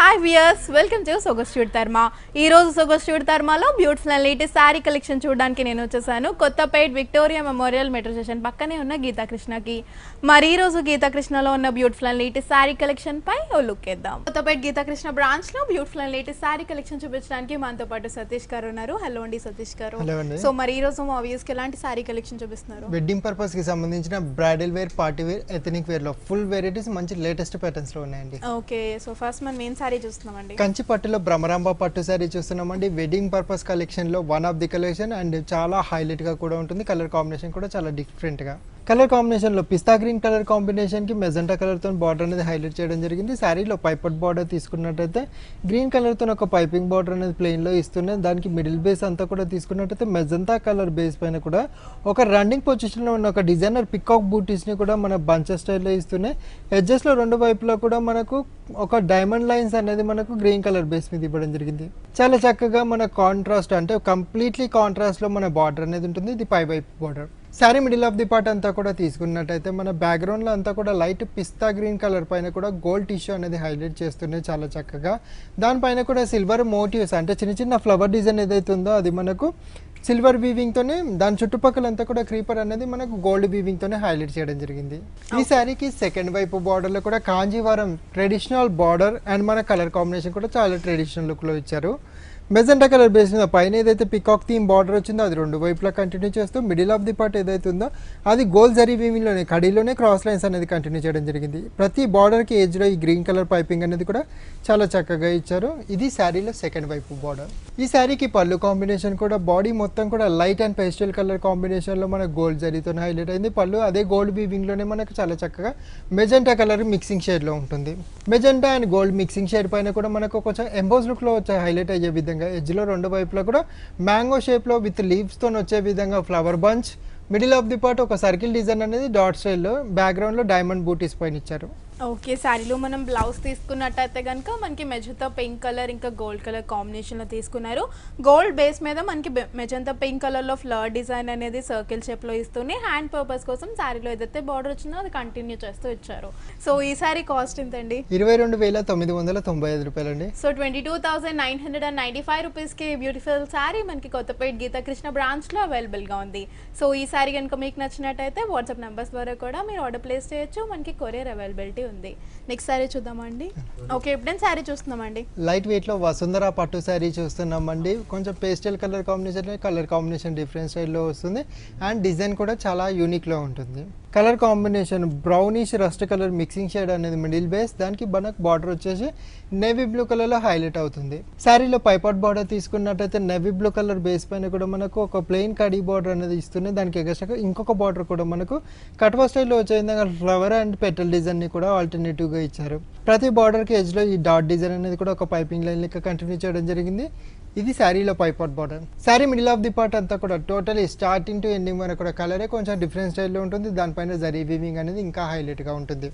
Hi viewers, welcome to సొగసు చూడు తర్మా. ఈ రోజు సొగసు చూడు తర్మాలో beautiful and latest sari collection చూడడానికి నేను వచ్చేసాను Kothapet Victoria memorial metro station పక్కనే ఉన్న గీతాకృష్ణకి. మరి ఈ రోజు గీతాకృష్ణలో ఉన్న beautiful and latest sari collection పై ఓ లుక్ వేద్దాం. కొత్తపేట్ గీతాకృష్ణ బ్రాంచ్ లో beautiful and latest sari collection చూపించడానికి మనతో పాటు సతీష్ గారు ఉన్నారు. హలో అండి సతీష్ గారు. సో మరి ఈ రోజు మా వ్యూయర్స్ కి ఎలాంటి శారీ కలెక్షన్ చూపిస్తున్నారు? వెడ్డింగ్ పర్పస్ కి సంబంధించిన bridal wear, party wear, ethnic wear లో ఫుల్ వెరైటీస్ మంచి లేటెస్ట్ ప్యాటర్న్స్ లో ఉన్నాయండి. ఓకే, సో ఫస్ట్ మనం మెయిన్ శారీ చూస్తున్నామండి. కంచి పట్టులో భ్రమరాంబ పట్టు శారీ చూస్తున్నామండి. వెడ్డింగ్ పర్పస్ కలెక్షన్ లో one of the collection and చాలా హైలైట్ గా కూడా ఉంటుంది. కలర్ కాంబినేషన్ కూడా చాలా డిఫరెంట్ గా, కలర్ కాంబినేషన్ లో పిస్తా గ్రీన్ కలర్ కాంబినేషన్ కి మెజెంటా కలర్ తో బార్డర్ అనేది హైలైట్ చేయడం జరిగింది. శారీలో పైపట్ బార్డర్ తీసుకున్నట్టయితే గ్రీన్ కలర్ తో ఒక పైపింగ్ బార్డర్ అనేది ప్లెయిన్ లో ఇస్తున్నాయి. దానికి మిడిల్ బేస్ అంతా కూడా తీసుకున్నట్టయితే మెజెంటా కలర్ బేస్ పైన కూడా ఒక రన్నింగ్ పొజిషన్ లో ఉన్న ఒక డిజైనర్ పికాక్ బూటీస్ ని కూడా మన బంచెస్ స్టైల్లో ఇస్తున్నాయి. ఎడ్జెస్ లో రెండు వైపులా కూడా మనకు ఒక డైమండ్ లైన్స్ అనేది మనకు గ్రీన్ కలర్ బేస్ మీద ఇవ్వడం జరిగింది. చాలా చక్కగా మన కాంట్రాస్ట్ అంటే కంప్లీట్లీ కాంట్రాస్ట్ లో మన బార్డర్ అనేది ఉంటుంది. ఇది పై వైపు border. Sari middle of the part అంతా కూడా తీసుకున్నట్టయితే మన బ్యాక్గ్రౌండ్ లో అంతా కూడా లైట్ పిస్తా గ్రీన్ కలర్ పైన కూడా గోల్డ్ టిష్యూ అనేది హైలైట్ చేస్తున్నాయి చాలా చక్కగా. దానిపైన కూడా సిల్వర్ మోటివ్స్ అంటే చిన్న చిన్న ఫ్లవర్ డిజైన్ ఏదైతే ఉందో అది మనకు సిల్వర్ వీవింగ్ తోనే, దాని చుట్టుపక్కలంతా కూడా క్రీపర్ అనేది మనకు గోల్డ్ వీవింగ్ తోనే హైలైట్ చేయడం జరిగింది. ఈ శారీకి సెకండ్ వైపు బార్డర్ లో కూడా కాంజీవరం ట్రెడిషనల్ బార్డర్ అండ్ మన కలర్ కాంబినేషన్ కూడా చాలా ట్రెడిషనల్ లుక్ లో ఇచ్చారు. మెజెంటా కలర్ బేస్ మీద పైన ఏదైతే పికాక్ థీమ్ బార్డర్ వచ్చిందో అది రెండు వైపులా కంటిన్యూ చేస్తూ మిడిల్ ఆఫ్ ది పార్ట్ ఏదైతే ఉందో అది గోల్డ్ జరీ వీవింగ్లోనే కడీలోనే క్రాస్ లైన్స్ అనేది కంటిన్యూ చేయడం జరిగింది. ప్రతి బార్డర్కి ఏజ్లో ఈ గ్రీన్ కలర్ పైపింగ్ అనేది కూడా చాలా చక్కగా ఇచ్చారు. ఇది శారీలో సెకండ్ వైపు బార్డర్. ఈ శారీకి పళ్ళు కాంబినేషన్ కూడా బాడీ మొత్తం కూడా లైట్ అండ్ పేస్టల్ కలర్ కాంబినేషన్లో మనకు గోల్డ్ జరీతో హైలైట్ అయింది. పళ్ళు అదే గోల్డ్ వీవింగ్లోనే మనకు చాలా చక్కగా మెజెంటా కలర్ మిక్సింగ్ షేడ్లో ఉంటుంది. Magenta and gold mixing shade పైన కూడా మనకు కొంచెం ఎంబోస్ లుక్లో వచ్చే హైలైట్ అయ్యే విధంగా ఎడ్జ్లో రెండు వైపులా కూడా మ్యాంగో షేప్లో విత్ లీవ్స్తో వచ్చే విధంగా flower bunch, middle of the part ఒక సర్కిల్ డిజైన్ అనేది డాట్ స్టైల్లో, బ్యాక్గ్రౌండ్లో డైమండ్ బూటీస్ పైన ఇచ్చారు. ఓకే, శారీలో మనం బ్లౌజ్ తీసుకున్నట్టయితే కనుక మనకి మెజంతా పింక్ కలర్ ఇంకా గోల్డ్ కలర్ కాంబినేషన్లో తీసుకున్నారు. గోల్డ్ బేస్ మీద మనకి మెజంతా పింక్ కలర్లో ఫ్లవర్ డిజైన్ అనేది సర్కిల్ షేప్లో ఇస్తూనే హ్యాండ్ పర్పస్ కోసం శారీలో ఏదైతే బార్డర్ వచ్చిందో అది కంటిన్యూ చేస్తూ ఇచ్చారు. సో ఈ శారీ కాస్ట్ ఎంతండి? 22,995 రూపాయలండి. సో 22,995 రూపీస్కి బ్యూటిఫుల్ శారీ మనకి కొత్తపేట గీతాకృష్ణ బ్రాంచ్లో అవైలబుల్గా ఉంది. సో ఈ శారీ కనుక మీకు నచ్చినట్టయితే వాట్సాప్ నెంబర్స్ ద్వారా కూడా మీరు ఆర్డర్ ప్లేస్ చేయొచ్చు. మనకి కొరియర్ అవైలబిలిటీ ఉంది. నెక్స్ట్ సారీ చూద్దామండి. ఓకే, ఎప్పుడైనా సారీ చూస్తున్నామండి. లైట్ వెయిట్ లో వసుంధర పట్టు సారీ చూస్తున్నామండి. కొంచెం పేస్టల్ కలర్ కాంబినేషన్ డిఫరెంట్ స్టైల్లో వస్తుంది అండ్ డిజైన్ కూడా చాలా యూనిక్ లో ఉంటుంది. Colour combination brownish rust colour mixing shade అనేది మిడిల్ బేస్, దానికి మనకు బార్డర్ వచ్చేసి నేవీ బ్లూ కలర్ లో హైలైట్ అవుతుంది. శారీలో పైపాట్ బార్డర్ తీసుకున్నట్టయితే నేవీ బ్లూ కలర్ బేస్ పైన కూడా మనకు ఒక ప్లెయిన్ కడీ బార్డర్ అనేది ఇస్తుంది. దానికి ఎగస్ట్రాగా ఇంకొక బార్డర్ కూడా మనకు కట్వా స్టైల్లో వచ్చే విధంగా ఫ్లవర్ అండ్ పెటల్ డిజైన్ ని కూడా ఆల్టర్నేటివ్ గా ఇచ్చారు. ప్రతి బార్డర్ కి ఎడ్జ్ లో ఈ డాట్ డిజైన్ అనేది కూడా ఒక పైపింగ్ లైన్ లెక్క కంటిన్యూ చేయడం జరిగింది. ఇది శారీలో పైపాట్ border. Sari middle of the part అంతా కూడా టోటలీ స్టార్టింగ్ టు ఎండింగ్ వరకు కూడా కలరే కొంచెం డిఫరెంట్ స్టైల్లో ఉంటుంది. దానిపైన జరీ వీవింగ్ అనేది ఇంకా హైలైట్గా ఉంటుంది.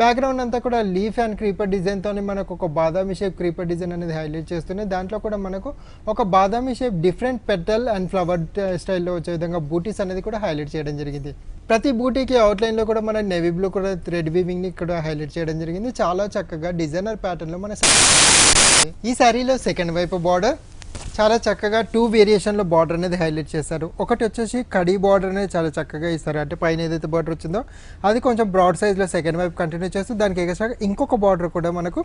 బ్యాక్గ్రౌండ్ అంతా కూడా లీఫ్ అండ్ క్రీపర్ డిజైన్తో మనకు ఒక బాదామి షేప్ క్రీపర్ డిజైన్ అనేది హైలైట్ చేస్తున్నాయి. దాంట్లో కూడా మనకు ఒక Badami shape different petal and flower స్టైల్లో వచ్చే విధంగా బూటీస్ అనేది కూడా హైలైట్ చేయడం జరిగింది. ప్రతి బూటీకి అవుట్లైన్లో కూడా మన నేవీ బ్లూ కూడా థ్రెడ్ వీవింగ్ని కూడా హైలైట్ చేయడం జరిగింది. చాలా చక్కగా డిజైనర్ ప్యాటర్న్లో మన ఈ శారీలో సెకండ్ వైపు బార్డర్ చాలా చక్కగా 2 వేరియేషన్లో బార్డర్ అనేది హైలైట్ చేశారు. ఒకటి వచ్చేసి కడీ బార్డర్ అనేది చాలా చక్కగా ఇస్తారు. అంటే పైన ఏదైతే బార్డర్ వచ్చిందో అది కొంచెం బ్రాడ్ సైజ్లో సెకండ్ వైపు కంటిన్యూ చేస్తూ దానికి ఎగస్ట్రాగా ఇంకొక బార్డర్ కూడా మనకు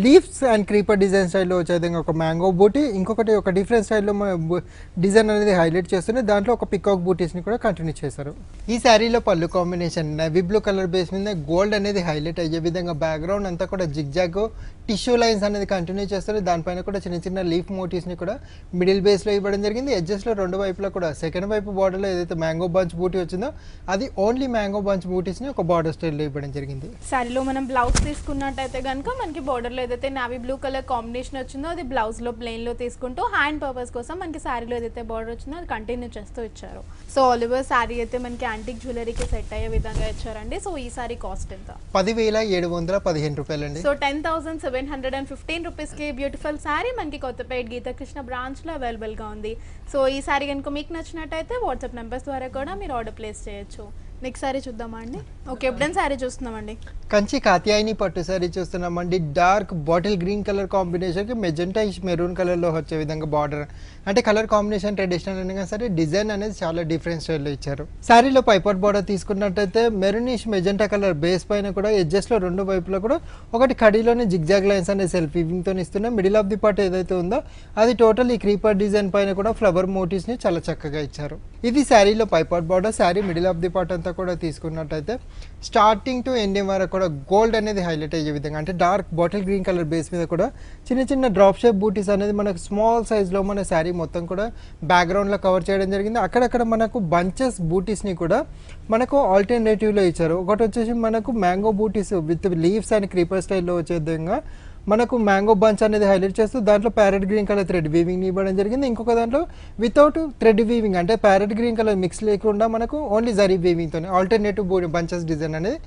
లీవ్స్ అండ్ క్రీపర్ డిజైన్ స్టైల్లో వచ్చే విధంగా ఒక మ్యాంగో బూటీ, ఇంకొకటి ఒక డిఫరెంట్ స్టైల్లో డిజైన్ అనేది హైలైట్ చేస్తుంది. దాంట్లో ఒక పికాక్ బూటీస్ని కూడా కంటిన్యూ చేశారు. ఈ శారీలో పళ్ళు combination navy blue colour base మీద గోల్డ్ అనేది హైలైట్ అయ్యే విధంగా బ్యాక్గ్రౌండ్ అంతా కూడా జిగ్జాగ్ టిష్యూ లైన్స్ అనేది కంటిన్యూ చేస్తారు. దానిపైన కూడా చిన్న చిన్న లీఫ్ మోటివ్స్ని కూడా మిడిల్ బేస్లో ఇవ్వడం జరిగింది. ఎడ్జెస్లో రెండు వైపులా కూడా సెకండ్ వైపు బార్డర్లో ఏదైతే మ్యాంగో బంచ్ బూటీ వచ్చిందో అది ఓన్లీ మ్యాంగో బంచ్ బూటీస్ని ఒక బార్డర్ స్టైల్లో ఇవ్వడం జరిగింది. శారీలో మనం బ్లౌజ్ తీసుకున్నట్టయితే కనుక మనకి బార్డర్లో ఏదైతే నావీ బ్లూ కలర్ కాంబినేషన్ వచ్చిందో అది బ్లౌజ్లో ప్లెయిన్లో తీసుకుంటూ హ్యాండ్ పర్పస్ కోసం మనకి శారీలో ఏదైతే బార్డర్ వచ్చిందో అది కంటిన్యూ చేస్తూ ఇచ్చారు. సో ఆల్ ఓవర్ శారీ అయితే మనకి యాంటిక్ జ్యువెలరీకి సెట్ అయ్యే విధంగా ఇచ్చారండి. సో ఈ శారీ కాస్ట్ ఎంత? 10,715 రూపాయలండి. సో 10,715 రూపీస్కి బ్యూటిఫుల్ శారీ మనకి కొత్తపేట గీతాకృష్ణ బ్రాంచ్లో అవైలబుల్గా ఉంది. సో ఈ శారీ కనుక మీకు నచ్చినట్టయితే వాట్సాప్ నెంబర్స్ ద్వారా కూడా మీరు ఆర్డర్ ప్లేస్ చేయొచ్చు. నెక్స్ట్ సారీ చూద్దామా అండి? ఓకే, ఎప్పుడైనా సారీ చూస్తున్నామండి. కంచి కాత్యాయని పట్టు సారీ చూస్తున్నామండి. డార్క్ బాటిల్ గ్రీన్ కలర్ కాంబినేషన్కి మెజెంటా మెరూన్ కలర్లో వచ్చే విధంగా బార్డర్, అంటే కలర్ కాంబినేషన్ ట్రెడిషనల్ అయినా సరే డిజైన్ అనేది చాలా డిఫరెంట్ స్టైల్లో ఇచ్చారు. శారీలో పైపాట్ బార్డర్ తీసుకున్నట్టయితే మెరూనిష్ మెజెంటా కలర్ బేస్ పైన కూడా ఎడ్జెస్ట్లో రెండు వైపులో కూడా ఒకటి కడీలోనే జిగ్జాగ్ లైన్స్ అనేది సెల్ఫ్ వీవింగ్తో ఇస్తున్నా. మిడిల్ ఆఫ్ ది పార్ట్ ఏదైతే ఉందో అది టోటల్ ఈ క్రీపర్ డిజైన్ పైన కూడా ఫ్లవర్ మోటివ్స్ని చాలా చక్కగా ఇచ్చారు. ఇది శారీలో పైపాట్ border. Sari middle of the part అంతా కూడా తీసుకున్నట్టయితే స్టార్టింగ్ టు ఎండింగ్ వరకు కూడా గోల్డ్ అనేది హైలైట్ అయ్యే విధంగా, అంటే dark bottle green colour base మీద కూడా చిన్న చిన్న డ్రాప్ షేప్ బూటీస్ అనేది మనకు స్మాల్ సైజ్లో మన శారీ మొత్తం కూడా బ్యాక్గ్రౌండ్లో కవర్ చేయడం జరిగింది. అక్కడక్కడ మనకు బంచెస్ బూటీస్ని కూడా మనకు ఆల్టర్నేటివ్లో ఇచ్చారు. ఒకటి వచ్చేసి మనకు mango booties with leaves and creeper స్టైల్లో వచ్చే విధంగా మనకు మ్యాంగో బంచ్ అనేది హైలైట్ చేస్తూ దాంట్లో parrot green colour thread weaving ఇవ్వడం జరిగింది. ఇంకొక దాంట్లో వితౌట్ థ్రెడ్ వీవింగ్, అంటే ప్యారెట్ గ్రీన్ కలర్ మిక్స్ లేకుండా మనకు ఓన్లీ జరీ వీవింగ్తో ఆల్టర్నేటివ్ బంచెస్ డిజైన్ అనేది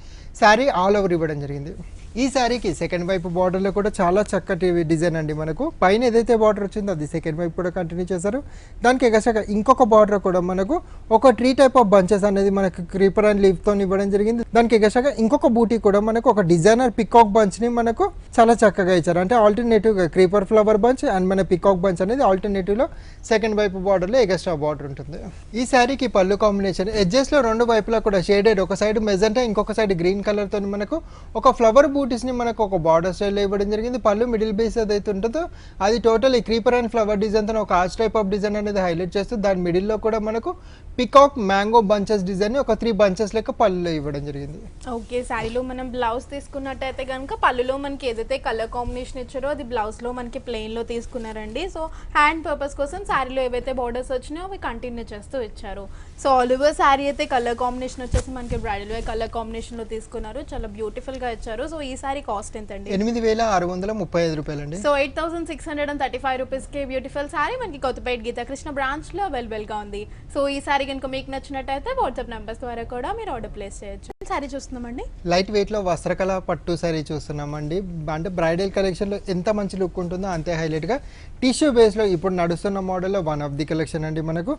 శారీ ఆల్ ఓవర్ ఇవ్వడం జరిగింది. ఈ శారీకి సెకండ్ వైపు బార్డర్లో కూడా చాలా చక్కటి డిజైన్ అండి. మనకు పైన ఏదైతే బార్డర్ వచ్చిందో అది సెకండ్ వైపు కూడా కంటిన్యూ చేశారు. దానికి ఎగస్ట్రా ఇంకొక బార్డర్ కూడా మనకు ఒక ట్రీ టైప్ ఆఫ్ బంచెస్ అనేది మనకు క్రీపర్ అండ్ లీఫ్తో ఇవ్వడం జరిగింది. దానికి ఎగస్ట్రా ఇంకొక బూటీ కూడా మనకు ఒక డిజైనర్ పికాక్ బంచ్ని మనకు చాలా చక్కగా ఇచ్చారు. అంటే ఆల్టర్నేటివ్గా క్రీపర్ ఫ్లవర్ బంచ్ అండ్ మన పికాక్ బంచ్ అనేది ఆల్టర్నేటివ్లో సెకండ్ వైపు బార్డర్లో ఎగస్ట్రా బార్డర్ ఉంటుంది. ఈ శారీకి పళ్ళు కాంబినేషన్ ఎడ్జెస్లో రెండు వైపులా కూడా షేడెడ్, ఒక సైడ్ మెజెంటా ఇంకొక సైడ్ గ్రీన్ కలర్తో మనకు ఒక ఫ్లవర్ బూటీస్ని మనకు ఒక బార్డర్ స్టైల్లో ఇవ్వడం జరిగింది. పళ్ళు మిడిల్ బేస్ ఏదైతే ఉంటుందో అది టోటల్ ఈ క్రీపర్ అండ్ ఫ్లవర్ డిజైన్తో ఒక ఆర్చ్ టైప్ ఆఫ్ డిజైన్ అనేది హైలైట్ చేస్తూ దాని మిడిల్లో కూడా మనకు పికాక్ మ్యాంగో బంచెస్ డిజైన్ ఒక 3 బంచెస్ లెక్క పళ్ళులో ఇవ్వడం జరిగింది. ఓకే, శారీలో మనం బ్లౌజ్ తీసుకున్నట్టయితే కనుక పళ్ళులో మనకి ఏదైతే కలర్ కాంబినేషన్ ఇచ్చారో అది బ్లౌజ్లో మనకి ప్లెయిన్లో తీసుకున్నారండి. సో హ్యాండ్ పర్పస్ కోసం శారీలో ఏవైతే బార్డర్స్ వచ్చినాయో అవి కంటిన్యూ చేస్తూ ఇచ్చారు. సో ఆల్ ఓవర్ శారీ అయితే కలర్ కాంబినేషన్ వచ్చేసి మనకి బ్రైడల్ వేర్ కలర్ కాంబినేషన్లో తీసుకున్నారు. చాలా బ్యూటిఫుల్గా ఇచ్చారు. సో ఈ శారీ కాస్ట్ ఎంత అండి? 8,635 రూపాయలండి. సో 8,635 రూపీస్కి బ్యూటిఫుల్ శారీ మనకి కొత్తపేట గీతాకృష్ణ బ్రాంచ్లో అవైలబుల్గా ఉంది. సో ఈ శారీ కనుక మీకు నచ్చినట్టయితే వాట్సాప్ నెంబర్స్ ద్వారా కూడా మీరు ఆర్డర్ ప్లేస్ చేయొచ్చు. శారీ చూస్తున్నామండి, లైట్ వెయిట్లో వస్త్రకళ పట్టు శారీ చూస్తున్నామండి. అంటే బ్రైడల్ కలెక్షన్లో ఎంత మంచి లుక్ ఉంటుందో అంతే హైలైట్గా టిష్యూ బేస్లో ఇప్పుడు నడుస్తున్న మోడల్లో వన్ ఆఫ్ ది కలెక్షన్ అండి. మనకు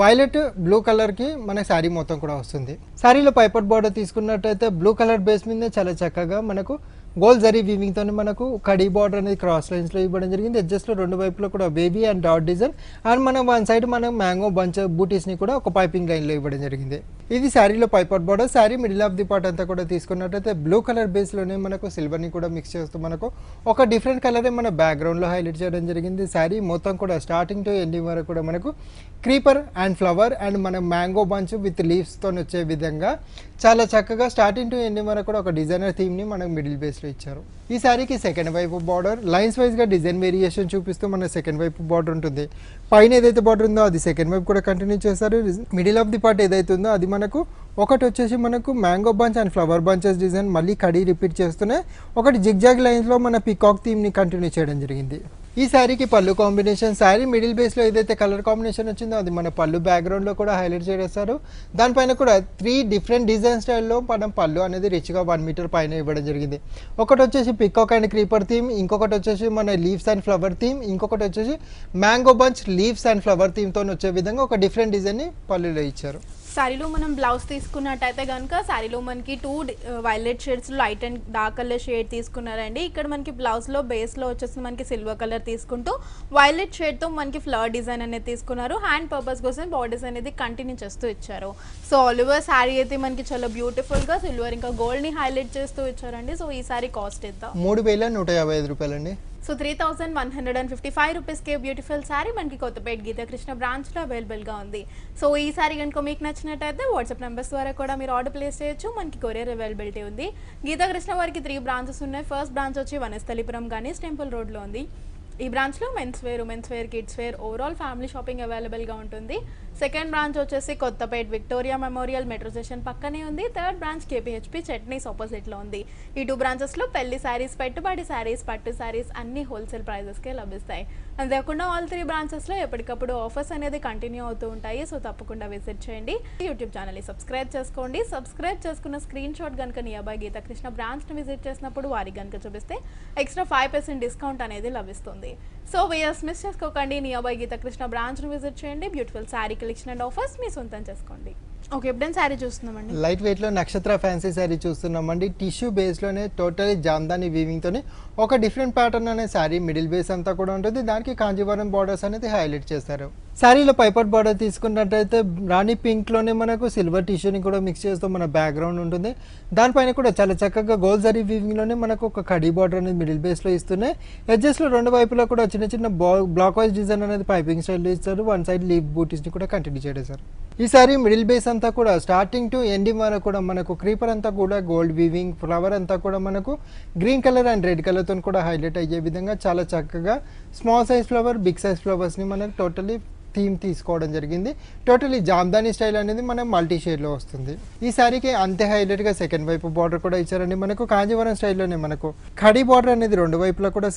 వైలెట్ బ్లూ కలర్కి మన శారీ మొత్తం కూడా వస్తుంది. శారీలో పైపట్ బార్డర్ తీసుకున్నట్టయితే బ్లూ కలర్ బేస్ మీద చాలా చక్కగా మనకు గోల్డ్ జరీ వీవింగ్తో మనకు కడీ బార్డర్ అనేది క్రాస్ లైన్స్లో ఇవ్వడం జరిగింది. ఎడ్జస్ట్లో రెండు వైపులో కూడా baby and dot design and మనం వన్ సైడ్ మనం మ్యాంగో బంచ్ బూటీస్ని కూడా ఒక పైపింగ్ లైన్లో ఇవ్వడం జరిగింది. ఇది శారీలో పైపాట్ border. Sari middle of the part అంతా కూడా తీసుకున్నట్టయితే బ్లూ కలర్ బేస్లోనే మనకు సిల్వర్ని కూడా మిక్స్ చేస్తూ మనకు ఒక డిఫరెంట్ కలరే మన బ్యాక్గ్రౌండ్లో హైలైట్ చేయడం జరిగింది. శారీ మొత్తం కూడా స్టార్టింగ్ టు ఎండింగ్ వరకు కూడా మనకు క్రీపర్ అండ్ ఫ్లవర్ అండ్ మన మ్యాంగో బంచ్ విత్ లీవ్స్తో వచ్చే విధంగా చాలా చక్కగా స్టార్టింగ్ టు ఎండింగ్ వరకు కూడా ఒక డిజైనర్ థీమ్ని మనకు మిడిల్ బేస్లో ఇచ్చారు. ఈ శారీకి సెకండ్ వైపు బార్డర్ లైన్స్ వైజ్గా డిజైన్ వేరియేషన్ చూపిస్తూ మన సెకండ్ వైపు బార్డర్ ఉంటుంది. పైన ఏదైతే బార్డర్ ఉందో అది సెకండ్ వైపు కూడా కంటిన్యూ చేస్తారు. మిడిల్ ఆఫ్ ది పార్ట్ ఏదైతే ఉందో అది మనకు ఒకటి వచ్చేసి మనకు mango bunch and flower bunches design మళ్ళీ కడీ రిపీట్ చేస్తూనే ఒకటి జిగ్జాగ్ లైన్స్లో మన పికాక్ థీమ్ని కంటిన్యూ చేయడం జరిగింది. ఈ శారీకి పళ్ళు కాంబినేషన్ శారీ మిడిల్ బేస్లో ఏదైతే కలర్ కాంబినేషన్ వచ్చిందో అది మన పళ్ళు బ్యాక్గ్రౌండ్లో కూడా హైలైట్ చేస్తారు. దానిపైన కూడా 3 డిఫరెంట్ డిజైన్ స్టైల్లో మనం పళ్ళు అనేది రిచ్గా 1 మీటర్ పైన ఇవ్వడం జరిగింది. ఒకటి వచ్చేసి పికాక్ అండ్ క్రీపర్ థీమ్, ఇంకొకటి వచ్చేసి మన లీవ్స్ అండ్ ఫ్లవర్ థీమ్, ఇంకొకటి వచ్చేసి mango bunch leaves and flower థీమ్తో వచ్చే విధంగా ఒక డిఫరెంట్ డిజైన్ని పళ్ళులో ఇచ్చారు. శారీలో మనం బ్లౌజ్ తీసుకున్నట్టయితే కనుక శారీలో మనకి 2 violet shades light and dark colour shade తీసుకున్నారండి. ఇక్కడ మనకి బ్లౌజ్లో బేస్లో వచ్చేసి మనకి సిల్వర్ కలర్ తీసుకుంటూ వైలెట్ షేడ్తో మనకి ఫ్లవర్ డిజైన్ అనేది తీసుకున్నారు. హ్యాండ్ పర్పస్ కోసం బార్డర్స్ అనేది కంటిన్యూ చేస్తూ ఇచ్చారు. సో ఆల్ ఓవర్ శారీ అయితే మనకి చాలా బ్యూటిఫుల్గా సిల్వర్ ఇంకా గోల్డ్ని హైలైట్ చేస్తూ ఇచ్చారండి. సో ఈ శారీ కాస్ట్ ఎంత? 3,155 రూపాయలండి. సో 3,155 రూపీస్కి బ్యూటిఫుల్ శారీ మనకి కొత్తపేట గీతాకృష్ణ బ్రాంచ్లో అవైలబుల్గా ఉంది. సో ఈ శారీ కనుక మీకు నచ్చినట్టయితే వాట్సాప్ నెంబర్స్ ద్వారా కూడా మీరు ఆర్డర్ ప్లేస్ చేయొచ్చు. మనకి కొరియర్ అవైలబిలిటీ ఉంది. గీతాకృష్ణ వారికి 3 బ్రాంచెస్ ఉన్నాయి. ఫస్ట్ బ్రాంచ్ వచ్చి వనస్థలిపురం గణేష్ టెంపుల్ రోడ్లో ఉంది. ఈ బ్రాంచ్లో men's wear, women's wear, kids wear overall family shopping అవైలబుల్గా ఉంటుంది. సెకండ్ బ్రాంచ్ వచ్చేసి Kothapet Victoria memorial metro station పక్కనే ఉంది. థర్డ్ బ్రాంచ్ కేపీహెచ్పీ చట్నీస్ ఆపోజిట్లో ఉంది. ఈ 2 బ్రాంచెస్లో పెళ్లి శారీస్, పెట్టుబడి శారీస్, పట్టు శారీస్ అన్ని హోల్సేల్ ప్రైజెస్కే లభిస్తాయి. అంతేకాకుండా ఆల్ 3 బ్రాంచెస్లో ఎప్పటికప్పుడు ఆఫర్స్ అనేది కంటిన్యూ అవుతూ ఉంటాయి. సో తప్పకుండా విజిట్ చేయండి. యూట్యూబ్ ఛానల్ని సబ్స్క్రైబ్ చేసుకోండి. సబ్స్క్రైబ్ చేసుకున్న స్క్రీన్ షాట్ కనుక నియర్బై గీతాకృష్ణ బ్రాంచ్ని విజిట్ చేసినప్పుడు వారికి కనుక చూపిస్తే ఎక్స్ట్రా 5% డిస్కౌంట్ అనేది లభిస్తుంది. సో వీడియోస్ మిస్ చేసుకోకండి. నియర్బై గీతాకృష్ణ బ్రాంచ్ను విజిట్ చేయండి. Beautiful sari collection and offers మీ సొంతం చేసుకోండి. ఓకే, ఎప్పుడైనా శారీ చూస్తున్నామండి. లైట్ వెయిట్లో నక్షత్ర ఫ్యాన్సీ శారీ చూస్తున్నామండి. టిష్యూ బేస్లోనే టోటలీ జామ్దాని వీవింగ్తోనే ఒక డిఫరెంట్ ప్యాటర్న్ అనే శారీ మిడిల్ బేస్ అంతా కూడా ఉంటుంది. దానికి కాంజీవరం బార్డర్స్ అనేది హైలైట్ చేస్తారు. శారీలో పైపర్ బార్డర్ తీసుకున్నట్టయితే రాణి పింక్లోనే మనకు సిల్వర్ టిష్యూని కూడా మిక్స్ చేస్తూ మన బ్యాక్గ్రౌండ్ ఉంటుంది. దానిపైన కూడా చాలా చక్కగా గోల్డ్ జరీ వీవింగ్లోనే మనకు ఒక కడీ బార్డర్ అనేది మిడిల్ బేస్లో ఇస్తున్నాయి. ఎడ్జెస్లో రెండు వైపులా కూడా చిన్న చిన్న బ్లాక్ వైజ్ డిజైన్ అనేది పైపింగ్ స్టైల్లో ఇస్తారు. వన్ సైడ్ లీవ్ బూటీస్ని కూడా కంటిన్యూ చేయడం సార్. ఈ సారీ మిడిల్ బేస్ అంతా కూడా స్టార్టింగ్ టు ఎండింగ్ వరకు కూడా మనకు క్రీపర్ అంతా కూడా గోల్డ్ వీవింగ్, ఫ్లవర్ అంతా కూడా మనకు గ్రీన్ కలర్ అండ్ రెడ్ కలర్తో కూడా హైలైట్ అయ్యే విధంగా చాలా చక్కగా small size flower, big size ఫ్లవర్స్ని మనకు టోటలీ థీమ్ తీసుకోవడం జరిగింది. టోటలీ జామ్దాని స్టైల్ అనేది మనం మల్టీ షేడ్లో వస్తుంది. ఈ శారీకి అంతే హైలైట్గా సెకండ్ వైపు బార్డర్ కూడా ఇచ్చారండి. మనకు కాంజీవరం స్టైల్లోనే మనకు కడీ బార్డర్ అనేది రెండు వైపులా కూడా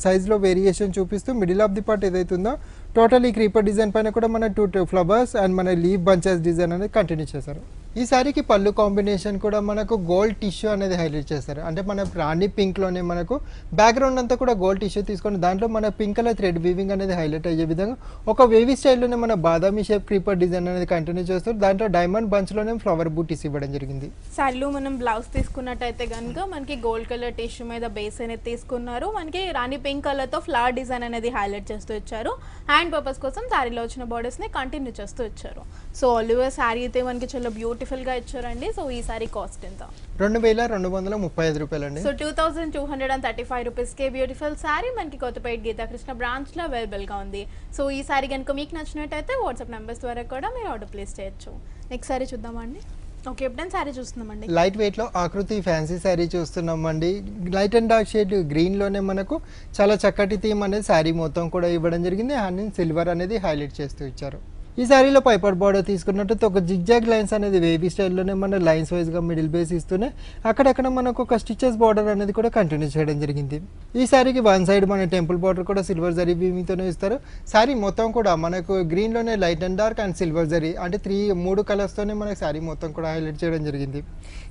సైజులో వేరియేషన్ చూపిస్తూ మిడిల్ ఆఫ్ ది పార్ట్ ఏదైతుందో టోటలీ క్రీపర్ డిజైన్ పైన కూడా మన టూ ఫ్లవర్స్ అండ్ మన లీవ్ బంచెస్ డిజైన్ అనేది కంటిన్యూ చేశారు. ఈ శారీకి పళ్ళు కాంబినేషన్ కూడా మనకు గోల్డ్ టిష్యూ అనేది హైలైట్ చేస్తారు. అంటే మన రాణి పింక్లోనే మనకు బ్యాక్గ్రౌండ్ అంతా కూడా గోల్డ్ టిష్యూ తీసుకొని దాంట్లో మన పింక్ కలర్ థ్రెడ్ వీవింగ్ అనేది హైలైట్ అయ్యే విధంగా ఒక వేవీ స్టైల్లోనే మన బాదామి షేప్ క్రీపర్ డిజైన్ అనేది కంటిన్యూ చేస్తారు. దాంట్లో డైమండ్ బంచ్లోనే ఫ్లవర్ బూటీస్ ఇవ్వడం జరిగింది. శారీలో మనం బ్లౌజ్ తీసుకున్నట్టయితే కనుక మనకి గోల్డ్ కలర్ టిష్యూ మీద బేస్ అనేది తీసుకున్నారు. మనకి రాణి పింక్ కలర్తో ఫ్లవర్ డిజైన్ అనేది హైలైట్ చేస్తూ ఇచ్చారు. హ్యాండ్ పర్పస్ కోసం శారీలో వచ్చిన బార్డర్స్ని కంటిన్యూ చేస్తూ ఇచ్చారు. సో ఆల్ ఓవర్ శారీ అయితే మనకి చాలా బ్యూటిఫుల్గా ఇచ్చారండి. సో ఈ శారీ కాస్ట్ ఎంత? 2235 రూపాయలండి. సో 2235 రూపీస్కి బ్యూటిఫుల్ శారీ మనకి కొత్తపేట గీతాకృష్ణ బ్రాంచ్లో అవైలబుల్గా ఉంది. సో ఈ శారీ కనుక మీకు నచ్చినట్టయితే వాట్సాప్ నెంబర్స్ ద్వారా కూడా మీరు ఆర్డర్ ప్లేస్ చేయొచ్చు. నెక్స్ట్ శారీ చూద్దామండి. ఓకే, ఎప్పుడైనా శారీ చూస్తున్నామండి. లైట్ వెయిట్లో ఆకృతి ఫ్యాన్సీ శారీ చూస్తున్నామండి. లైట్ అండ్ డార్క్ షేడ్ గ్రీన్లోనే మనకు చాలా చక్కటి థీమ్ అనేది శారీ మొత్తం కూడా ఇవ్వడం జరిగింది. అండ్ సిల్వర్ అనేది హైలైట్ చేస్తూ ఇచ్చారు. ఈ శారీలో పైపర్ బార్డర్ తీసుకున్నట్టయితే ఒక జిగ్జాగ్ లైన్స్ అనేది వేవీ స్టైల్లోనే మన లైన్స్ వైజ్గా మిడిల్ బేస్ ఇస్తూనే అక్కడక్కడ మనకు ఒక స్టిచెస్ బార్డర్ అనేది కూడా కంటిన్యూ చేయడం జరిగింది. ఈ శారీకి వన్ సైడ్ మన టెంపుల్ బార్డర్ కూడా సిల్వర్ జరీ వీవింగ్తోనే ఇస్తారు. శారీ మొత్తం కూడా మనకు గ్రీన్లోనే light and dark and silver zari అంటే మూడు కలర్స్తోనే మనకి శారీ మొత్తం కూడా హైలైట్ చేయడం జరిగింది.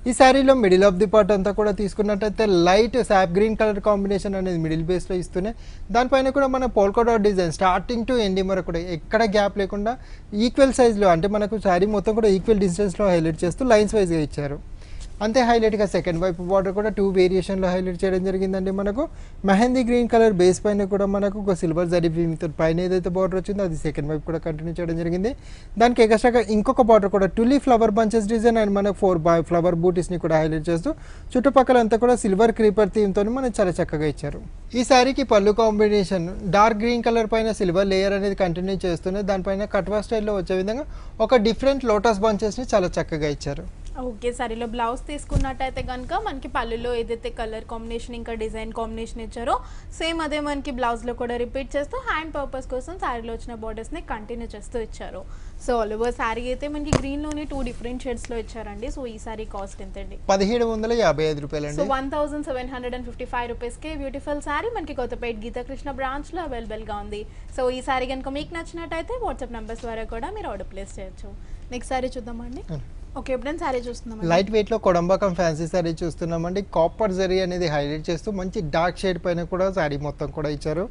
ఈ శారీలో మిడిల్ ఆఫ్ ది పార్ట్ అంతా కూడా తీసుకున్నట్టయితే లైట్ సాప్ గ్రీన్ కలర్ కాంబినేషన్ అనేది మిడిల్ బేస్లో ఇస్తూనే దానిపైన కూడా మన polka dot design starting to ending వరకు కూడా ఎక్కడ గ్యాప్ లేకుండా ఈక్వల్ సైజ్లో అంటే మనకు శారీ మొత్తం కూడా ఈక్వల్ డిస్టెన్స్లో హైలైట్ చేస్తూ లైన్స్ వైజ్గా ఇచ్చారు. అంతే హైలైట్గా సెకండ్ వైపు బార్డర్ కూడా 2 వేరియేషన్లో హైలైట్ చేయడం జరిగిందండి. మనకు మెహందీ గ్రీన్ కలర్ బేస్ పైన కూడా మనకు ఒక సిల్వర్ జరీ వీవింగ్తో పైన ఏదైతే బార్డర్ వచ్చిందో అది సెకండ్ వైపు కూడా కంటిన్యూ చేయడం జరిగింది. దానికి ఎక్స్ట్రాగా ఇంకొక బార్డర్ కూడా టులీ ఫ్లవర్ బంచెస్ డిజైన్ అండ్ మనకు 4 ఫ్లవర్ బూటీస్ని కూడా హైలైట్ చేస్తూ చుట్టుపక్కల అంతా కూడా సిల్వర్ క్రీపర్ థీమ్తో మనకు చాలా చక్కగా ఇచ్చారు. ఈ శారీకి పళ్ళు కాంబినేషన్ డార్క్ గ్రీన్ కలర్ పైన సిల్వర్ లేయర్ అనేది కంటిన్యూ చేస్తూనే దానిపైన కట్వా స్టైల్లో వచ్చే విధంగా ఒక డిఫరెంట్ లోటస్ బంచెస్ని చాలా చక్కగా ఇచ్చారు. ఓకే, శారీలో బ్లౌజ్ తీసుకున్నట్టయితే కనుక మనకి పళ్ళులో ఏదైతే కలర్ కాంబినేషన్ ఇంకా డిజైన్ కాంబినేషన్ ఇచ్చారో సేమ్ అదే మనకి బ్లౌజ్లో కూడా రిపీట్ చేస్తూ హ్యాండ్ పర్పస్ కోసం శారీలో వచ్చిన బార్డర్స్ని కంటిన్యూ చేస్తూ ఇచ్చారు. సో ఆల్ ఓవర్ శారీ అయితే మనకి గ్రీన్లోనే 2 డిఫరెంట్ షేడ్స్లో ఇచ్చారండి. సో ఈ శారీ కాస్ట్ ఎంతండి? 1755 రూపాయలండి. సో 1755 రూపీస్కి బ్యూటిఫుల్ శారీ మనకి కొత్తపేట గీతాకృష్ణ బ్రాంచ్లో అవైలబుల్గా ఉంది. సో ఈ శారీ కనుక మీకు నచ్చినట్టయితే వాట్సాప్ నెంబర్స్ ద్వారా కూడా మీరు ఆర్డర్ ప్లేస్ చేయొచ్చు. నెక్స్ట్ శారీ చూద్దామండి. ఓకే, ఎప్పుడైనా శారీ చూస్తున్నాం. లైట్ వెయిట్లో కొడంబకం ఫ్యాన్సీ శారీ చూస్తున్నామండి. కాపర్ జరీ అనేది హైలైట్ చేస్తూ మంచి డార్క్ షేడ్ పైన కూడా శారీ మొత్తం కూడా ఇచ్చారు.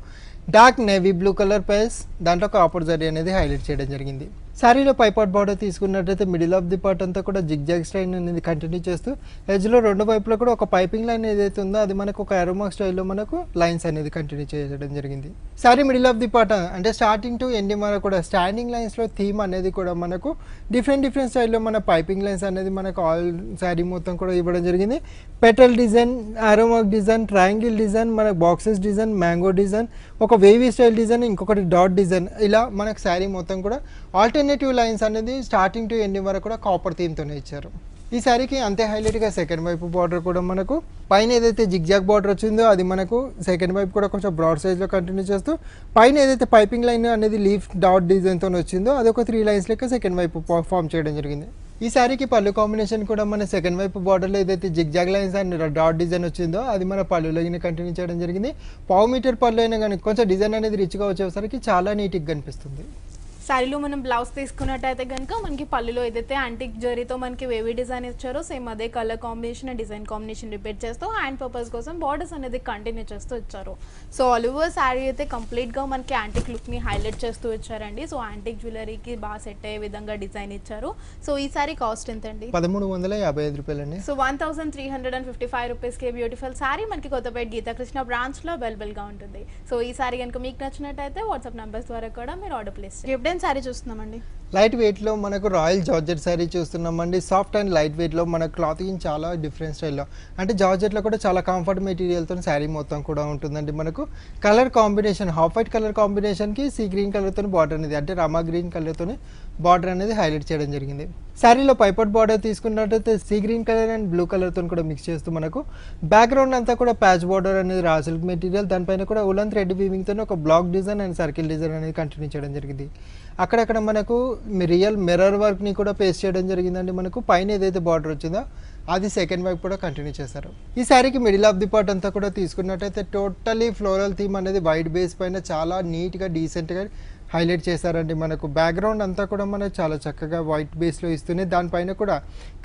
డార్క్ నేవీ బ్లూ కలర్ పైస్ దాంట్లో కాపర్ జరీ అనేది హైలైట్ చేయడం జరిగింది. శారీలో పైపాట్ బార్డర్ తీసుకున్నట్టయితే మిడిల్ ఆఫ్ ది పార్ట్ అంతా కూడా జిగ్జాగ్ స్టైల్ అనేది కంటిన్యూ చేస్తూ ఎడ్జ్లో రెండు వైపులో కూడా ఒక పైపింగ్ లైన్ ఏదైతే ఉందో అది మనకు ఒక అరోమాక్ స్టైల్లో మనకు లైన్స్ అనేది కంటిన్యూ చేయడం జరిగింది. Sari middle of the part అంటే స్టార్టింగ్ టు ఎండింగ్ వరకు కూడా స్టాండింగ్ లైన్స్లో థీమ్ అనేది కూడా మనకు డిఫరెంట్ స్టైల్లో మన పైపింగ్ లైన్స్ అనేది మనకు ఆల్ శారీ మొత్తం కూడా ఇవ్వడం జరిగింది. పెటల్ డిజైన్, అరోమాక్ డిజైన్, ట్రయాంగిల్ డిజైన్, మనకు బాక్సెస్ డిజైన్, మ్యాంగో డిజైన్, ఒక వేవీ స్టైల్ డిజైన్, ఇంకొకటి డాట్ డిజైన్, ఇలా మనకు శారీ మొత్తం కూడా ఆల్టర్నేటివ్ లైన్స్ అనేది స్టార్టింగ్ టు ఎండింగ్ వరకు కూడా కాపర్ థీమ్తోనే ఇచ్చారు. ఈ శారీకి అంతే హైలైట్గా సెకండ్ వైపు బార్డర్ కూడా మనకు పైన ఏదైతే జిగ్జాగ్ బార్డర్ వచ్చిందో అది మనకు సెకండ్ వైపు కూడా కొంచెం బ్రాడ్ సైజ్లో కంటిన్యూ చేస్తూ పైన ఏదైతే పైపింగ్ లైన్ అనేది లీఫ్ డాట్ డిజైన్తో వచ్చిందో అది ఒక 3 లైన్స్ లెక్క సెకండ్ వైపు ఫామ్ చేయడం జరిగింది. ఈ శారీకి పళ్ళు కాంబినేషన్ కూడా మన సెకండ్ వైపు బార్డర్లో ఏదైతే zigzag lines and dot design వచ్చిందో అది మన పళ్ళులో కంటిన్యూ చేయడం జరిగింది. 1/2 మీటర్ పళ్ళు అయినా కానీ కొంచెం డిజైన్ అనేది రిచ్గా వచ్చేసరికి చాలా నీట్గా కనిపిస్తుంది. శారీలో మనం బ్లౌజ్ తీసుకున్నట్టయితే కనుక మనకి పళ్ళులో ఏదైతే యాంటిక్ జరీతో మనకి వేవీ డిజైన్ ఇచ్చారో సేమ్ అదే colour combination and design combination repeat చేస్తూ హ్యాండ్ పర్పస్ కోసం బార్డర్స్ అనేది కంటిన్యూ చేస్తూ ఇచ్చారు. సో ఆల్ ఓవర్ శారీ అయితే కంప్లీట్గా మనకి యాంటిక్ లుక్ని హైలైట్ చేస్తూ ఇచ్చారండి. సో యాంటిక్ జ్యువెలరీకి బాగా సెట్ అయ్యే విధంగా డిజైన్ ఇచ్చారు. సో ఈ శారీ కాస్ట్ ఎంత అండి? 1355 రూపాయలండి. సో 1355 రూపీస్కి బ్యూటిఫుల్ శారీ మనకి కొత్తపేట గీతాకృష్ణ బ్రాంచ్లో అవైలబుల్గా ఉంటుంది. సో ఈ శారీ కనుక మీకు నచ్చినట్టయితే వాట్సాప్ నెంబర్స్ ద్వారా కూడా మీరు ఆర్డర్ ప్లేస్ చేయండి. ఎప్పుడైనా శారీ చూస్తున్నామండి. లైట్ వెయిట్లో మనకు రాయల్ జార్జెట్ శారీ చూస్తున్నామండి. సాఫ్ట్ అండ్ లైట్ వెయిట్లో మన క్లాతింగ్ చాలా డిఫరెంట్ స్టైల్లో, అంటే జార్జెట్లో కూడా చాలా కంఫర్ట్ మెటీరియల్తో శారీ మొత్తం కూడా ఉంటుందండి. మనకు colour combination half white colour కాంబినేషన్కి సీ గ్రీన్ కలర్తో బార్డర్ అనేది, అంటే రామా గ్రీన్ కలర్తో బార్డర్ అనేది హైలైట్ చేయడం జరిగింది. శారీలో పైపట్ బార్డర్ తీసుకున్నట్టయితే sea green colour and blue కలర్తో కూడా మిక్స్ చేస్తూ మనకు బ్యాక్గ్రౌండ్ అంతా కూడా ప్యాచ్ బార్డర్ అనేది రా సిల్క్ మెటీరియల్, దానిపైన కూడా ఉలన్ థ్రెడ్ వీవింగ్తో ఒక block design and circle design అనేది కంటిన్యూ చేయడం జరిగింది. అక్కడక్కడ మనకు రియల్ మిర్రర్ వర్క్ని కూడా పేస్ట్ చేయడం జరిగిందండి. మనకు పైన ఏదైతే బార్డర్ వచ్చిందో అది సెకండ్ వైపు కూడా కంటిన్యూ చేశారు. ఈ శారీకి మిడిల్ ఆఫ్ ది పార్ట్ అంతా కూడా తీసుకున్నట్టయితే టోటలీ ఫ్లోరల్ థీమ్ అనేది వైట్ బేస్ పైన చాలా నీట్గా డీసెంట్గా హైలైట్ చేశారండి. మనకు బ్యాక్గ్రౌండ్ అంతా కూడా మనకు చాలా చక్కగా వైట్ బేస్లో ఇస్తుంది. దానిపైన కూడా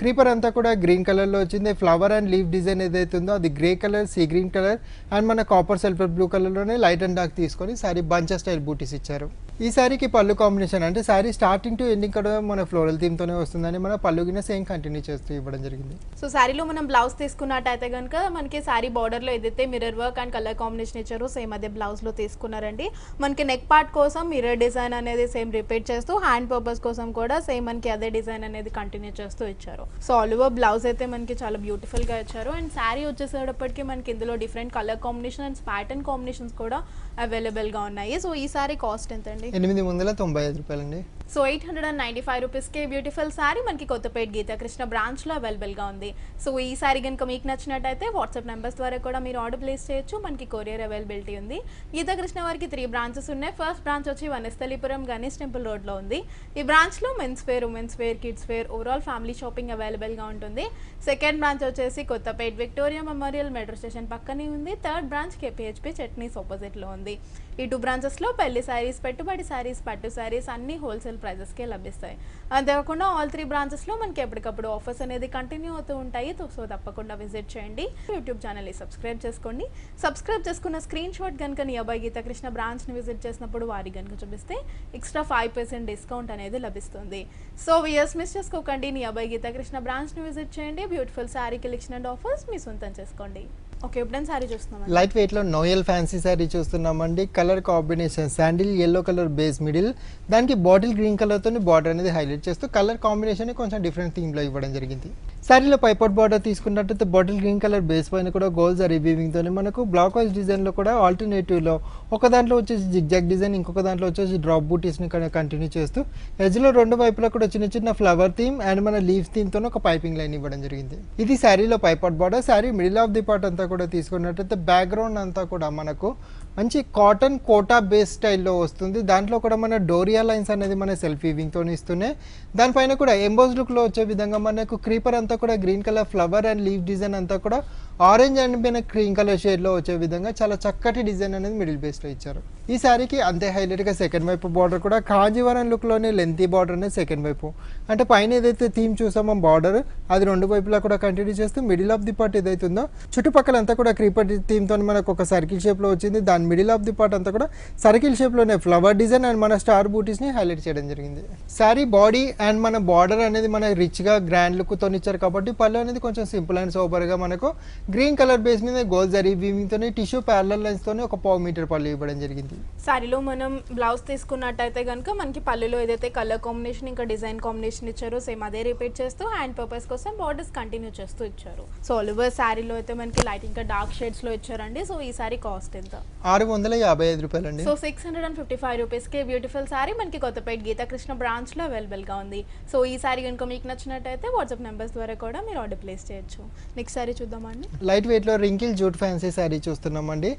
క్రీపర్ అంతా కూడా గ్రీన్ కలర్లో వచ్చింది. ఫ్లవర్ అండ్ లీఫ్ డిజైన్ ఏదైతే ఉందో అది grey colour, see green colour and మన కాపర్ సల్ఫర్ బ్లూ కలర్లోనే లైట్ అండ్ డార్క్ తీసుకొని శారీ బంచ్ స్టైల్ బూటీస్ ఇచ్చారు. ఈ శారీకి పళ్ళు కాంబినేషన్, అంటే శారీ స్టార్టింగ్ టు ఎండింగ్ కూడా మన ఫ్లోరల్ థీమ్తోనే వస్తుందని మన పళ్ళు కింద సేమ్ కంటిన్యూ చేస్తూ ఇవ్వడం జరిగింది. సో శారీలో మనం బ్లౌజ్ తీసుకున్నట్టయితే కనుక మనకి శారీ బార్డర్లో ఏదైతే mirror work and colour combination ఇచ్చారో సేమ్ అదే బ్లౌజ్లో తీసుకున్నారండి. మనకి నెక్ పార్ట్ కోసం మిర్రర్ డిజైన్ అనేది సేమ్ రిపీట్ చేస్తూ హ్యాండ్ పర్పస్ కోసం కూడా సేమ్ మనకి అదే డిజైన్ అనేది కంటిన్యూ చేస్తూ ఇచ్చారు. సో ఆల్ ఓవర్ బ్లౌజ్ అయితే మనకి చాలా బ్యూటిఫుల్గా ఇచ్చారు. అండ్ శారీ వచ్చేసేటప్పటికి మనకి ఇందులో different colour combination and pattern combinations కూడా అవైలబుల్గా ఉన్నాయి. సో ఈ శారీ కాస్ట్ ఎంత అండి? 895 రూపాయలండి. సో 895 రూపీస్కి బ్యూటిఫుల్ శారీ మనకి కొత్తపేట గీతాకృష్ణ బ్రాంచ్లో అవైలబుల్గా ఉంది. సో ఈ శారీ కనుక మీకు నచ్చినట్టయితే వాట్సాప్ నెంబర్స్ ద్వారా కూడా మీరు ఆర్డర్ ప్లేస్ చేయొచ్చు. మనకి కొరియర్ అవైలబిలిటీ ఉంది. గీతాకృష్ణ వారికి 3 బ్రాంచెస్ ఉన్నాయి. ఫస్ట్ బ్రాంచ్ వచ్చి వనస్థలిపురం గణేష్ టెంపుల్ రోడ్లో ఉంది. ఈ బ్రాంచ్లో men's wear, women's wear, kids wear, overall family shopping అవైలబుల్గా ఉంటుంది. సెకండ్ బ్రాంచ్ వచ్చేసి Kothapet Victoria memorial metro station పక్కనే ఉంది. థర్డ్ బ్రాంచ్ కేపీహెచ్పీ చట్నీస్ ఆపోజిట్లో ఉంది. ఈ 2 బ్రాంచెస్లో పెళ్లి శారీస్, పెట్టుబడి శారీస్, పట్టు శారీస్ అన్ని హోల్సేల్ ప్రైజెస్కే లభిస్తాయి. అంతేకాకుండా ఆల్ 3 బ్రాంచెస్లో మనకి ఎప్పటికప్పుడు ఆఫర్స్ అనేది కంటిన్యూ అవుతూ ఉంటాయి. సో తప్పకుండా విజిట్ చేయండి. యూట్యూబ్ ఛానల్ని సబ్స్క్రైబ్ చేసుకోండి. సబ్స్క్రైబ్ చేసుకున్న స్క్రీన్ షాట్ కనుక నియర్బై గీతాకృష్ణ బ్రాంచ్ని విజిట్ చేసినప్పుడు వారి కనుక చూపిస్తే ఎక్స్ట్రా 5% డిస్కౌంట్ అనేది లభిస్తుంది. సో వియర్స్ మిస్ చేసుకోకండి. నియర్బై గీతాకృష్ణ బ్రాంచ్ని విజిట్ చేయండి. Beautiful sari collection and offers మీ సొంతం చేసుకోండి. ఓకే, ఎప్పుడైనా శారీ చూస్తున్నాం. లైట్ వెయిట్లో నోయల్ ఫ్యాన్సీ శారీ చూస్తున్నామండి. Colour combination sandal yellow colour base middle, దానికి బాటిల్ గ్రీన్ కలర్తో బార్డర్ అనేది హైలైట్ చేస్తూ కలర్ కాంబినేషన్ కొంచెం డిఫరెంట్ థీమ్లో ఇవ్వడం జరిగింది. శారీలో పైపట్ బార్డర్ తీసుకున్నట్టయితే బాటిల్ గ్రీన్ కలర్ బేస్ పైన కూడా గోల్డ్ జరీ వీవింగ్తో మనకు బ్లాక్ వైజ్ డిజైన్లో కూడా ఆల్టర్నేటివ్లో ఒక దాంట్లో వచ్చేసి జిగ్జాగ్ డిజైన్, ఇంకొక దాంట్లో వచ్చేసి డ్రాప్ బూటీస్ని కంటిన్యూ చేస్తూ ఎడ్జ్లో 2 వైపులా కూడా చిన్న చిన్న ఫ్లవర్ థీమ్ అండ్ మన లీఫ్ థీమ్తో ఒక పైపింగ్ లైన్ ఇవ్వడం జరిగింది. ఇది శారీలో పైపట్ border. Sari middle of the part అంతా కూడా తీసుకున్నట్టయితే బ్యాక్గ్రౌండ్ అంతా కూడా మనకు మంచి కాటన్ కోటా బేస్ స్టైల్లో వస్తుంది. దాంట్లో కూడా మన డోరియా లైన్స్ అనేది మన సెల్ఫ్ వీవింగ్తో ఇస్తున్నాయి. దానిపైన కూడా ఎంబోజ్ లుక్లో వచ్చే విధంగా మనకు క్రీపర్ అంతా కూడా green colour flower and leaf design అంతా కూడా ఆరెంజ్ అండ్ పైన క్రీమ్ కలర్ షేడ్లో వచ్చే విధంగా చాలా చక్కటి డిజైన్ అనేది మిడిల్ బేస్లో ఇచ్చారు. ఈ శారీకి అంతే హైలైట్గా సెకండ్ వైపు బార్డర్ కూడా కాంజీవరం లుక్లోనే లెంతీ బార్డర్ అనేది సెకండ్ వైపు, అంటే పైన ఏదైతే థీమ్ చూసామో బార్డర్ అది 2 వైపులా కూడా కంటిన్యూ చేస్తూ మిడిల్ ఆఫ్ ది పార్ట్ ఏదైతే ఉందో చుట్టుపక్కల అంతా కూడా క్రీపర్ థీమ్తో మనకు ఒక సర్కిల్ షేప్లో వచ్చింది. దాని మిడిల్ ఆఫ్ ది పార్ట్ అంతా కూడా సర్కిల్ షేప్లోనే ఫ్లవర్ డిజైన్ అండ్ మన స్టార్ బూటీస్ని హైలైట్ చేయడం జరిగింది. శారీ బాడీ అండ్ మన బార్డర్ అనేది మన రిచ్గా గ్రాండ్ లుక్తో ఇచ్చారు కాబట్టి పళ్ళు అనేది కొంచెం సింపుల్ అండ్ సూపర్గా మనకు గ్రీన్ కలర్ బేస్ మీద గోల్డ్ జరీ వీవింగ్తో టిష్యూ ప్యారలల్ లైన్స్ తోనే ఒక 1/4 మీటర్ పళ్ళు ఇవ్వడం జరిగింది. శారీలో మనం బ్లౌజ్ తీసుకున్నట్టయితే కనుక మనకి పళ్ళులో ఏదైతే కలర్ కాంబినేషన్ ఇంకా డిజైన్ కాంబినేషన్ ఇచ్చారో సేమ్ అదే రిపీట్ చేస్తూ హ్యాండ్ పర్పస్ కోసం బార్డర్స్ కంటిన్యూ చేస్తూ ఇచ్చారు. సో ఆల్ ఓవర్ శారీలో అయితే మనకి లైట్ ఇంకా డార్క్ షేడ్స్ లో ఇచ్చారండి. సో ఈ శారీ కాస్ట్ ఎంత? 655 రూపాయలండి. సో 655 రూపీస్కి బ్యూటిఫుల్ శారీ మనకి కొత్తపేట గీతాకృష్ణ బ్రాంచ్లో అవైలబుల్గా ఉంది. సో ఈ శారీ కనుక మీకు నచ్చినట్టయితే వాట్సాప్ నెంబర్స్ ద్వారా కూడా మీరు ఆర్డర్ ప్లేస్ చేయొచ్చు. నెక్స్ట్ శారీ చూద్దామండి. లైట్ వెయిట్లో రింకిల్ జూట్ ఫ్యాన్సీ శారీ చూస్తున్నామండి.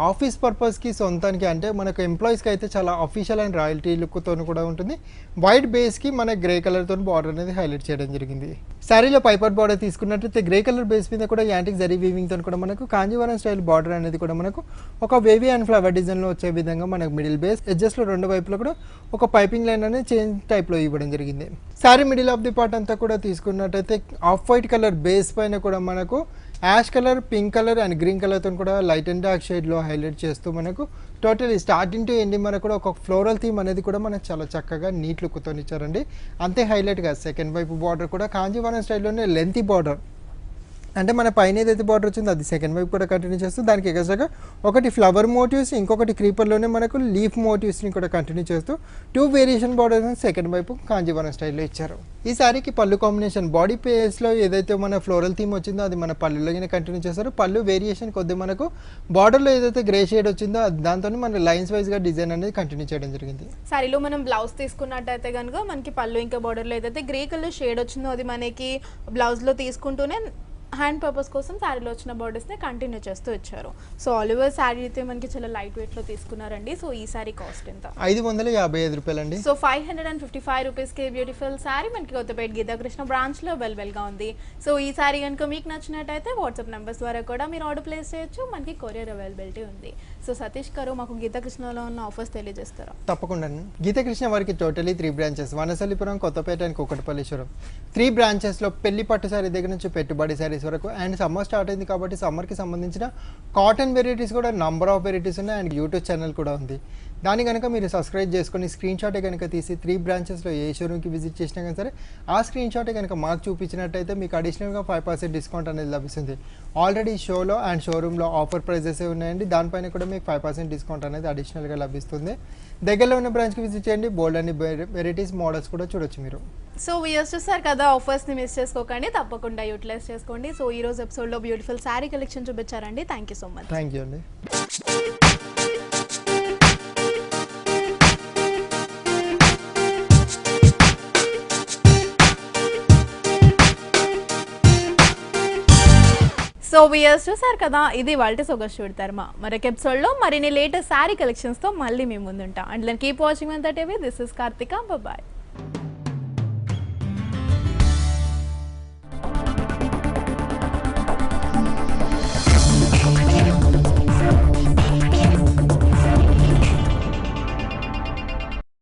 ఆఫీస్ పర్పస్కి సొంతానికి అంటే అంటే మనకు ఎంప్లాయీస్కి అయితే చాలా అఫీషియల్ అండ్ రాయల్టీ లుక్తో కూడా ఉంటుంది. వైట్ బేస్కి మన గ్రే కలర్తో బార్డర్ అనేది హైలైట్ చేయడం జరిగింది. శారీలో పైపట్ బార్డర్ తీసుకున్నట్లయితే గ్రే కలర్ బేస్ మీద కూడా యాంటిక్ జరీ వీవింగ్తో కూడా మనకు కాంజీవరం స్టైల్ బార్డర్ అనేది కూడా మనకు ఒక వేవీ అండ్ ఫ్లవర్ డిజైన్లో వచ్చే విధంగా మనకు మిడిల్ బేస్ ఎడ్జస్ట్లో రెండు వైపులో కూడా ఒక పైపింగ్ లైన్ అనేది చైన్ టైప్లో ఇవ్వడం జరిగింది. Sari middle of the part అంతా కూడా తీసుకున్నట్టయితే ఆఫ్ వైట్ కలర్ బేస్ పైన కూడా మనకు ash colour, pink colour and green కలర్తో కూడా లైట్ అండ్ డార్క్ షేడ్లో హైలైట్ చేస్తూ మనకు టోటలీ స్టార్టింగ్ టు ఎండింగ్ మనకు కూడా ఒక ఫ్లోరల్ థీమ్ అనేది కూడా మనకు చాలా చక్కగా నీట్ లుక్తో ఇచ్చారండి. అంతే హైలైట్గా సెకండ్ వైపు బార్డర్ కూడా కాంజీవరం స్టైల్లోనే లెంతీ బార్డర్, అంటే మన పైన ఏదైతే బార్డర్ వచ్చిందో అది సెకండ్ వైపు కూడా కంటిన్యూ చేస్తూ దానికి ఎక్స్ట్రాగా ఒకటి ఫ్లవర్ మోటివ్స్, ఇంకొకటి క్రీపర్లోనే మనకు లీఫ్ మోటివ్స్ని కూడా కంటిన్యూ చేస్తూ 2 వేరియేషన్ బార్డర్స్ సెకండ్ వైపు కాంజీవరం స్టైల్లో ఇచ్చారు. ఈ శారీకి పళ్ళు కాంబినేషన్ బాడీ పేస్లో ఏదైతే మన ఫ్లోరల్ థీమ్ వచ్చిందో అది మన పళ్ళులోనే కంటిన్యూ చేస్తారు. పళ్ళు వేరియేషన్ కొద్ది మనకు బార్డర్లో ఏదైతే గ్రే షేడ్ వచ్చిందో దాంతో మన లైన్స్ వైజ్గా డిజైన్ అనేది కంటిన్యూ చేయడం జరిగింది. శారీలో మనం బ్లౌజ్ తీసుకున్నట్టయితే కనుక మనకి పళ్ళు ఇంకా బార్డర్లో ఏదైతే గ్రే కలర్ షేడ్ వచ్చిందో అది మనకి బ్లౌజ్లో తీసుకుంటూనే హ్యాండ్ పర్పస్ కోసం శారీలో వచ్చిన బోర్డర్స్ని కంటిన్యూ చేస్తూ ఇచ్చారు. సో ఆల్ ఓవర్ శారీ అయితే మనకి చాలా లైట్ వెయిట్లో తీసుకున్నారండి. సో ఈ శారీ కాస్ట్ ఎంత? 555 రూపాయలండి. సో 555 రూపీస్కి బ్యూటిఫుల్ శారీ మనకి కొత్తపేట గీతాకృష్ణ బ్రాంచ్లో అవైలబుల్గా ఉంది. సో ఈ శారీ కనుక మీకు నచ్చినట్టయితే వాట్సాప్ నెంబర్స్ ద్వారా కూడా మీరు ఆర్డర్ ప్లేస్ చేయొచ్చు. మనకి కొరియర్ అవైలబిలిటీ ఉంది. సో సతీష్ గారు మాకు గీతాకృష్ణలో ఉన్న ఆఫర్స్ తెలియజేస్తారా? తప్పకుండా. గీతాకృష్ణ వారికి totally 3 branches, Vanasthalipuram, Kothapet and కూకట్పల్లీశ్వరం. 3 బ్రాంచెస్లో పెళ్లి పట్టు శారీ దగ్గర నుంచి పెట్టుబడి శారీస్ వరకు అండ్ సమ్మర్ స్టార్ట్ అయింది కాబట్టి సమ్మర్కి సంబంధించిన కాటన్ వెరైటీస్ కూడా నంబర్ ఆఫ్ వెరైటీస్ ఉన్నాయి అండ్ యూట్యూబ్ ఛానల్ కూడా ఉంది. దాన్ని కనుక మీరు సబ్స్క్రైబ్ చేసుకొని స్క్రీన్ షాటే కనుక తీసి 3 బ్రాంచెస్లో ఏ షోరూమ్కి విజిట్ చేసినా కానీ సరే ఆ స్క్రీన్ షాటే కనుక మాకు చూపించినట్టయితే మీకు అడిషనల్గా 5% డిస్కౌంట్ అనేది లభిస్తుంది. ఆల్రెడీ షోలో అండ్ షోరూంలో ఆఫర్ ప్రైజెస్ ఉన్నాయండి. దానిపైన కూడా మీకు 5% డిస్కౌంట్ అనేది అడిషనల్గా లభిస్తుంది. దగ్గరలో ఉన్న బ్రాంచ్కి విజిట్ చేయండి. బోల్డ్ అన్ని వెరైటీస్ మోడల్స్ కూడా చూడొచ్చు మీరు. సో వ్యూయర్స్ చూస్తారు కదా, ఆఫర్స్ని మిస్ చేసుకోకండి, తప్పకుండా యూటిలైజ్ చేసుకోండి. సో ఈ రోజు ఎపిసోడ్లో బ్యూటిఫుల్ శారీ కలెక్షన్ చూపించారండి. Thank you so much. Thank you అండి. సో వ్యూయర్స్ చూసారు కదా, ఇది వాళ్ళ సొగసు చూడతారు. మరొక ఎపిసోడ్లో మరిన్ని లేటెస్ట్ శారీ కలెక్షన్స్తో మళ్ళీ మేము ముందుంటాం. అండ్ కీప్ వాచింగ్ అంతా TV. This is Karthika. Bye.